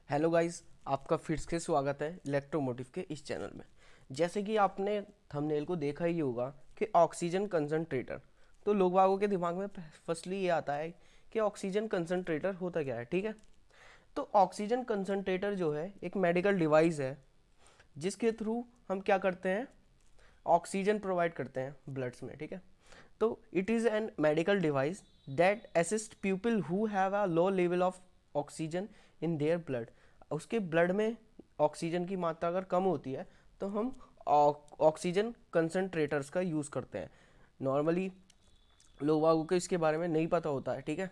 Hello guys, आपका फिर से स्वागत है इलेक्ट्रोमोटिव के इस चैनल में। जैसे कि आपने थंबनेल को देखा ही होगा कि ऑक्सीजन कंसंट्रेटर, तो लोग बागों के दिमाग में फर्स्टली ये आता है कि ऑक्सीजन कंसंट्रेटर होता क्या है। ठीक है, तो ऑक्सीजन कंसंट्रेटर जो है एक मेडिकल डिवाइस है जिसके थ्रू हम क्या करते हैं, ऑक्सीजन प्रोवाइड करते हैं ब्लड्स में। ठीक है, तो it is an medical device that assist people who have a low level of oxygen in their blood. उसके ब्लड में ऑक्सीजन की मात्रा अगर कम होती है तो हम ऑक्सीजन कंसंट्रेटर्स का यूज़ करते हैं। नॉर्मली लोगों को इसके बारे में नहीं पता होता है। ठीक है,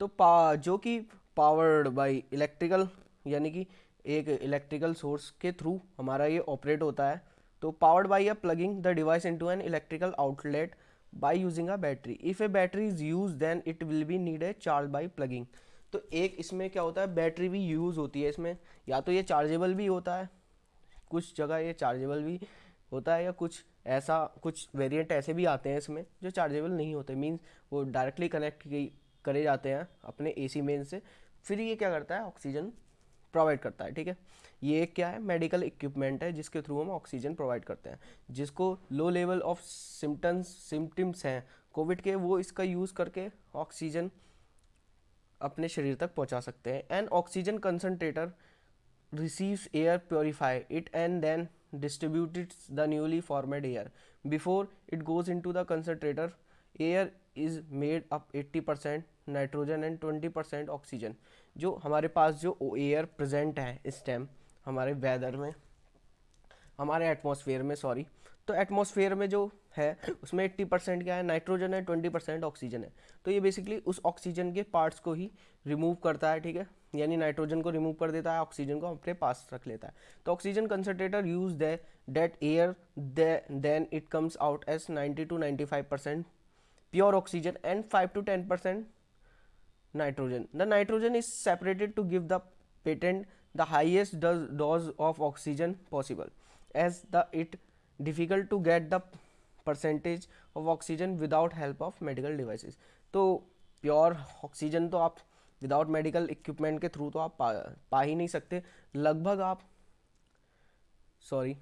तो जो कि पावर्ड बाय इलेक्ट्रिकल, यानी कि एक इलेक्ट्रिकल सोर्स के थ्रू हमारा ये ऑपरेट होता है। तो powered by a plugging the device into an electrical outlet by using a battery. If a battery is use then it will be need a charge by plugging. तो एक इसमें क्या होता है, बैटरी भी यूज़ होती है इसमें। या तो ये चार्जेबल भी होता है, कुछ जगह ये चार्जेबल भी होता है, या कुछ ऐसा कुछ वेरिएंट ऐसे भी आते हैं इसमें जो चार्जेबल नहीं होते, मीन्स वो डायरेक्टली कनेक्ट करे जाते हैं अपने एसी मेन से। फिर ये क्या करता है, ऑक्सीजन प्रोवाइड करता है। ठीक है, ये एक क्या है, मेडिकल इक्विपमेंट है जिसके थ्रू हम ऑक्सीजन प्रोवाइड करते हैं। जिसको लो लेवल ऑफ सिम्टम्स हैं कोविड के, वो इसका यूज़ करके ऑक्सीजन अपने शरीर तक पहुंचा सकते हैं। N oxygen concentrator receives air, purify it and then distributes the newly formed air. Before it goes into the concentrator, air is made up 80% nitrogen and 20% oxygen. जो हमारे पास जो एयर प्रेजेंट है इस टाइम हमारे वेदर में, हमारे atmosphere में, sorry, तो एटमॉस्फेयर में जो है उसमें 80% क्या है, नाइट्रोजन है, 20% ऑक्सीजन है। तो ये बेसिकली उस ऑक्सीजन के पार्ट्स को ही रिमूव करता है। ठीक है, यानी नाइट्रोजन को रिमूव कर देता है, ऑक्सीजन को अपने पास रख लेता है। तो oxygen concentrator use that air then it comes out as 90 to 95% pure oxygen and 5 to 10% nitrogen. The nitrogen is separated to give the patent the highest dose of oxygen possible, as the it difficult to get the percentage of oxygen without help of medical devices. तो pure oxygen तो आप without medical equipment के through तो आप पा ही नहीं सकते। लगभग आप सॉरी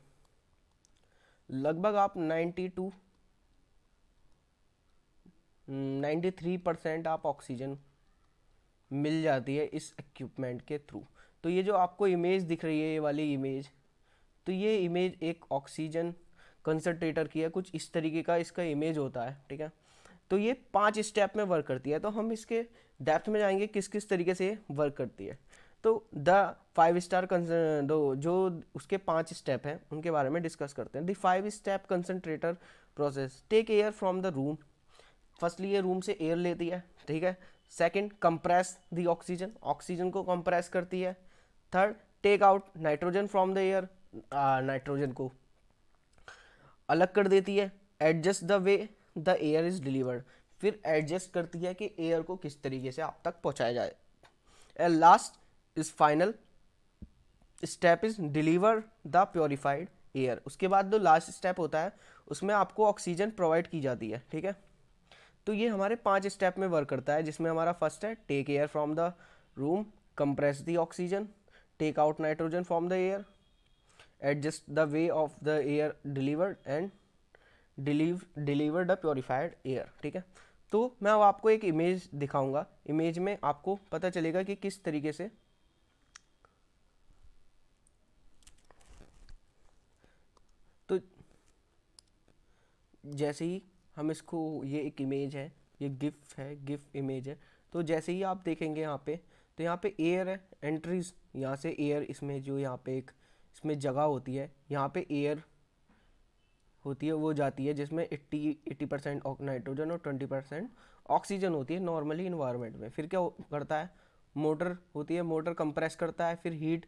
लगभग आप 93% आप ऑक्सीजन मिल जाती है इस इक्विपमेंट के थ्रू। तो ये जो आपको इमेज दिख रही है, ये वाली इमेज, तो ये इमेज एक ऑक्सीजन कंसंट्रेटर की है। कुछ इस तरीके का इसका इमेज होता है। ठीक है, तो ये 5 स्टेप में वर्क करती है। तो हम इसके डेप्थ में जाएंगे किस किस तरीके से वर्क करती है। तो द 5 स्टार जो उसके 5 स्टेप हैं उनके बारे में डिस्कस करते हैं। The 5 step concentrator process, take air from the room. Firstly ये रूम से एयर लेती है। ठीक है, second, compress the oxygen, oxygen को कंप्रेस करती है। Third, take out nitrogen from the air, nitrogen को अलग कर देती है। Adjust the way the air is delivered, फिर एडजस्ट करती है कि एयर को किस तरीके से आप तक पहुंचाया जाए। And last is final step is deliver the purified air. उसके बाद जो लास्ट स्टेप होता है उसमें आपको ऑक्सीजन प्रोवाइड की जाती है। ठीक है, तो ये हमारे 5 स्टेप में वर्क करता है, जिसमें हमारा फर्स्ट है take air from the room, compress the oxygen, take out nitrogen from the air, adjust the way of the air delivered and deliver the purified air. ठीक है, तो मैं अब आपको एक इमेज दिखाऊंगा। इमेज में आपको पता चलेगा कि किस तरीके से तो जैसे ही हम इसको, ये एक इमेज है, ये गिफ है, गिफ इमेज है। तो जैसे ही आप देखेंगे यहाँ पे, तो यहाँ पे एयर है, एंट्रीज, यहाँ से एयर, इसमें जो यहाँ पे एक इसमें जगह होती है, यहाँ पे एयर होती है, वो जाती है जिसमें 80% नाइट्रोजन और 20% ऑक्सीजन होती है नॉर्मली इन्वायरमेंट में। फिर क्या करता है, मोटर होती है, मोटर कंप्रेस करता है, फिर हीट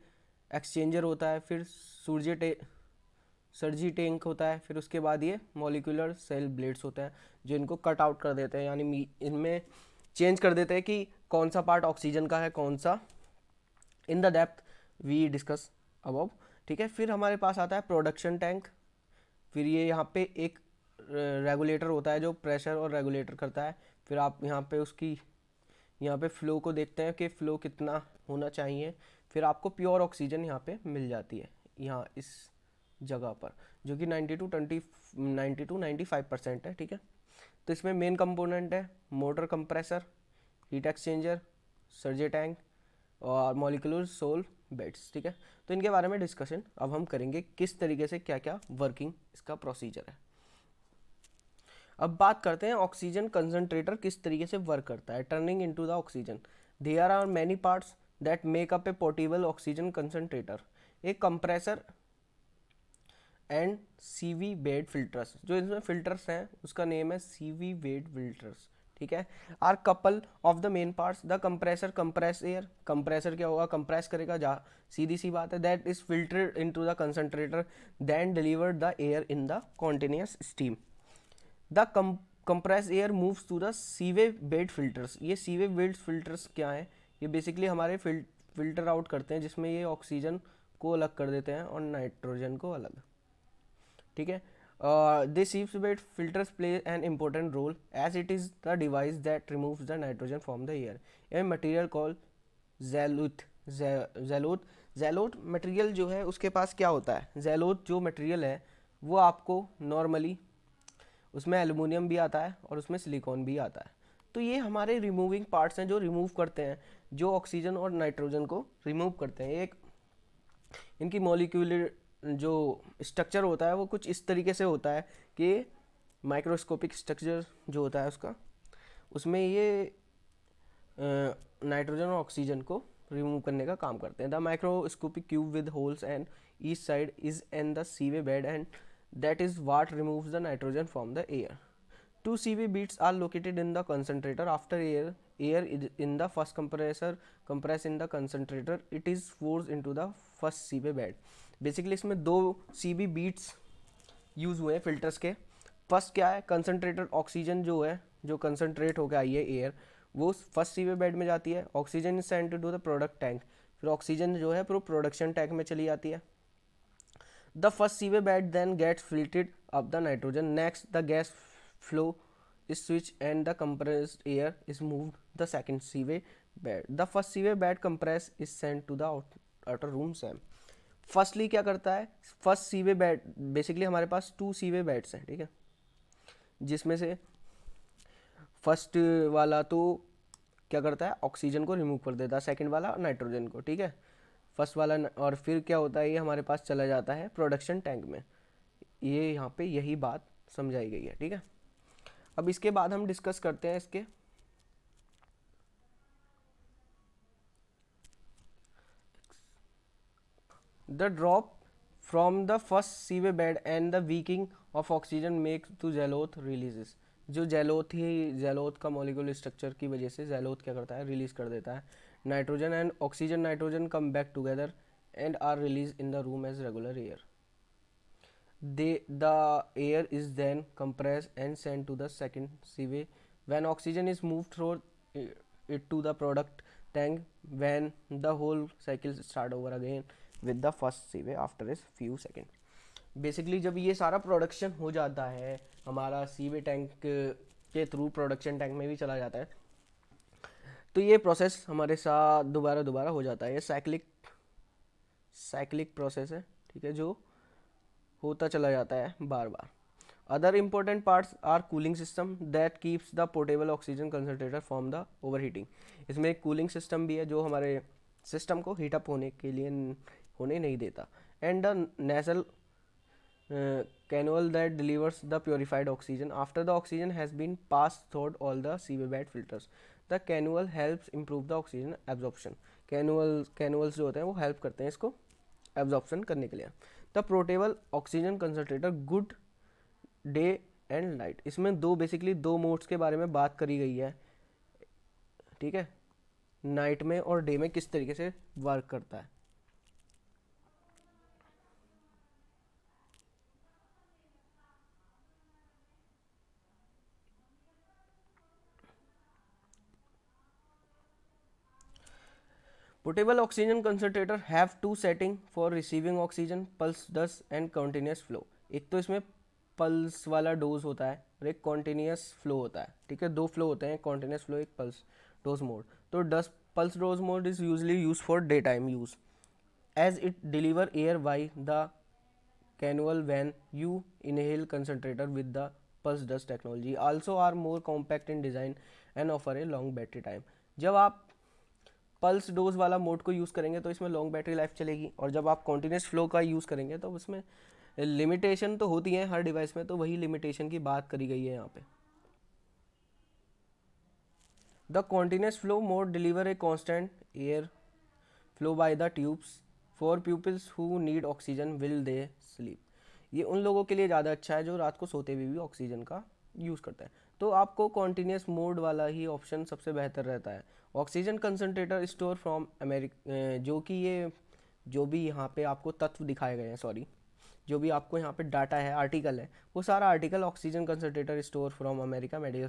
एक्सचेंजर होता है, फिर सर्जी टैंक होता है, फिर उसके बाद ये मॉलिक्यूलर सेल ब्लेड्स होते हैं जो इनको कट आउट कर देते हैं, यानी इनमें चेंज कर देते हैं कि कौन सा पार्ट ऑक्सीजन का है, कौन सा। In the depth we discuss above. ठीक है, फिर हमारे पास आता है प्रोडक्शन टैंक। फिर ये यहाँ पे एक रेगुलेटर होता है जो प्रेशर और रेगुलेटर करता है। फिर आप यहाँ पे उसकी यहाँ पे फ्लो को देखते हैं कि फ़्लो कितना होना चाहिए। फिर आपको प्योर ऑक्सीजन यहाँ पे मिल जाती है यहाँ इस जगह पर, जो कि 90 to 95% है, ठीक है। तो इसमें मेन कंपोनेंट है motor compressor, heat exchanger, Sergey tank और मॉलिक्यूलर सोल बेड्स, ठीक है। तो इनके बारे में डिस्कशन अब हम करेंगे, किस तरीके से क्या क्या वर्किंग इसका प्रोसीजर है। अब बात करते हैं ऑक्सीजन कंसंट्रेटर किस तरीके से वर्क करता है। Turning into the oxygen, there are many parts that make up a portable oxygen concentrator. एक compressor and sieve bed filters, जो इसमें फिल्टर्स हैं उसका नेम है सीवी बेड फिल्टर्स, ठीक है। Are couple of the main parts, the compressor compress air, compressor क्या होगा, कंप्रेस करेगा, जा सीधी सी बात है, that is filtered into the concentrator, then delivered the air in the continuous steam. The compress air moves to the sieve bed filters. ये sieve bed filters क्या है, ये बेसिकली हमारे फिल्टर आउट करते हैं, जिसमें ये ऑक्सीजन को अलग कर देते हैं और नाइट्रोजन को अलग, ठीक है। This sieve bed filters play an important role as it is the device that removes the nitrogen from the air. A material call zeolite, zeolite, zeolite material जो है उसके पास क्या होता है, जेलोथ जो मटेरियल है वो आपको नॉर्मली उसमें एल्युमिनियम भी आता है और उसमें सिलिकॉन भी आता है। तो ये हमारे रिमूविंग पार्ट्स हैं जो रिमूव करते हैं, जो ऑक्सीजन और नाइट्रोजन को रिमूव करते हैं। एक इनकी मॉलिक्यूलर जो स्ट्रक्चर होता है वो कुछ इस तरीके से होता है कि माइक्रोस्कोपिक स्ट्रक्चर जो होता है उसका, उसमें ये नाइट्रोजन और ऑक्सीजन को रिमूव करने का काम करते हैं। The microscopic cube with holes and each side is in the sieve bed and that is what removes the nitrogen from the air. Two CV beads are located in the concentrator. After air is in the first compressor compress in the concentrator, it is forced into the first CV bed. Basically इसमें दो CV beads use हुए हैं filters के। First क्या है, concentrator oxygen जो है, जो कंसनट्रेट होकर आई है एयर, वो फर्स्ट सीवे बेड में जाती है। Oxygen is sent to the product tank, फिर ऑक्सीजन जो है प्रोडक्शन टैंक में चली जाती है। The first seaway bed then gets filtered up the nitrogen. Next, the gas flow is switched and the compressed air is moved the second seaway bed. The first seaway bed compress is sent to the outer room SAM. Firstly क्या करता है, first sieve bed, basically हमारे पास to सीवे beds हैं, ठीक है, जिसमें से first वाला तो क्या करता है, ऑक्सीजन को रिमूव कर देता है, सेकंड वाला नाइट्रोजन को, ठीक है, फर्स्ट वाला और फिर क्या होता है, ये हमारे पास चला जाता है प्रोडक्शन टैंक में। ये यहाँ पे यही बात समझाई गई है, ठीक है। अब इसके बाद हम डिस्कस करते हैं इसके the drop from the first sieve bed and the weaking of oxygen make to zeolite releases. जो जेलोथ का मॉलिक्यूलर स्ट्रक्चर की वजह से जेलोथ क्या करता है, रिलीज कर देता है nitrogen and oxygen. Nitrogen come back together and are released in the room as regular air. The air is then compressed and sent to the second seaway. When oxygen is moved through it to the product tank, when the whole cycle start over again with the first seaway after a few seconds. Basically जब ये सारा production हो जाता है हमारा सीवे tank के through production tank में भी चला जाता है, तो ये प्रोसेस हमारे साथ दोबारा हो जाता है। ये साइक्लिक प्रोसेस है, ठीक है, जो होता चला जाता है बार बार। Other important parts are cooling system that keeps the portable oxygen concentrator from the overheating. इसमें एक कूलिंग सिस्टम भी है जो हमारे सिस्टम को हीटअप होने नहीं देता। And the nasal cannula that delivers the purified oxygen after the oxygen has been pass through all the sieve bed filters. The cannula helps improve the oxygen absorption. Cannulas जो होते हैं वो help करते हैं इसको एब्जॉर्प्शन करने के लिए। The portable oxygen concentrator good day and night. इसमें बेसिकली दो मोड्स के बारे में बात करी गई है, ठीक है, नाइट में और डे में किस तरीके से वर्क करता है। Portable oxygen concentrator have two setting for receiving oxygen, pulse dust and continuous flow. एक तो इसमें पल्स वाला डोज होता है और एक कॉन्टिन्यूस फ्लो होता है, ठीक है। दो फ्लो होते हैं, कॉन्टिन्यूस फ्लो, एक पल्स डोज मोड। तो thus pulse dose mode is usually use for day time use as it deliver air by the cannula when you inhale concentrator with the pulse dust technology also are more compact in design and offer a long battery time। जब आप pulse dose वाला mode को use करेंगे तो इसमें long battery life चलेगी, और जब आप कॉन्टिन्यूस फ्लो का यूज़ करेंगे तो उसमें लिमिटेशन तो होती है हर डिवाइस में, तो वही लिमिटेशन की बात करी गई है यहाँ पे। The continuous flow mode deliver a constant air flow by the tubes for peoples who need oxygen will they sleep. ये उन लोगों के लिए ज़्यादा अच्छा है जो रात को सोते हुए भी ऑक्सीजन का यूज़ करते हैं। तो आपको कॉन्टिन्यूस मोड वाला ही ऑप्शन सबसे बेहतर रहता है। Oxygen concentrator store from America, जो कि ये जो भी यहाँ पे आपको तत्व दिखाए गए हैं, सॉरी, जो भी आपको यहाँ पे डाटा है, आर्टिकल है, वो सारा article oxygen concentrator store from America medical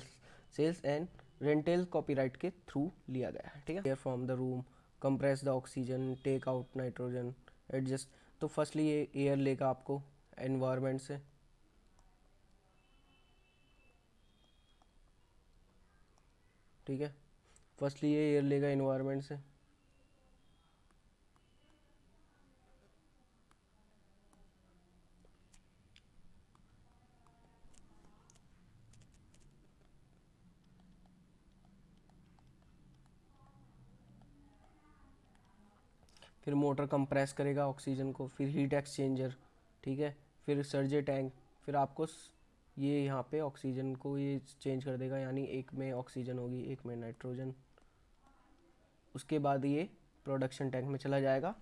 sales and rental copyright के थ्रू लिया गया है, ठीक है। Air from the room, compress the oxygen, take out nitrogen, adjust. तो फर्स्टली ये एयर लेगा आपको एनवायरनमेंट से, ठीक है। फर्स्टली ये एयर लेगा एनवायरनमेंट से, फिर मोटर कंप्रेस करेगा ऑक्सीजन को, फिर हीट एक्सचेंजर, ठीक है, फिर सर्जे टैंक, फिर आपको ये यहाँ पे ऑक्सीजन को ये चेंज कर देगा, यानी एक में ऑक्सीजन होगी, एक में नाइट्रोजन। उसके बाद ये प्रोडक्शन टैंक में चला जाएगा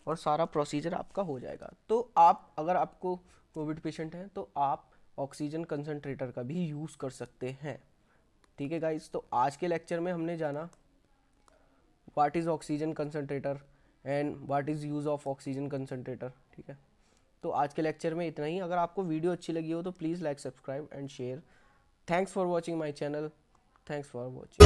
और सारा प्रोसीजर आपका हो जाएगा। तो आप अगर आपको कोविड पेशेंट हैं तो आप ऑक्सीजन कंसनट्रेटर का भी यूज़ कर सकते हैं, ठीक है गाइस। तो आज के लेक्चर में हमने जाना what is oxygen concentrator and what is use of oxygen concentrator, ठीक है। तो आज के लेक्चर में इतना ही। अगर आपको वीडियो अच्छी लगी हो तो please like, subscribe and share. Thanks for watching my channel, thanks for watching.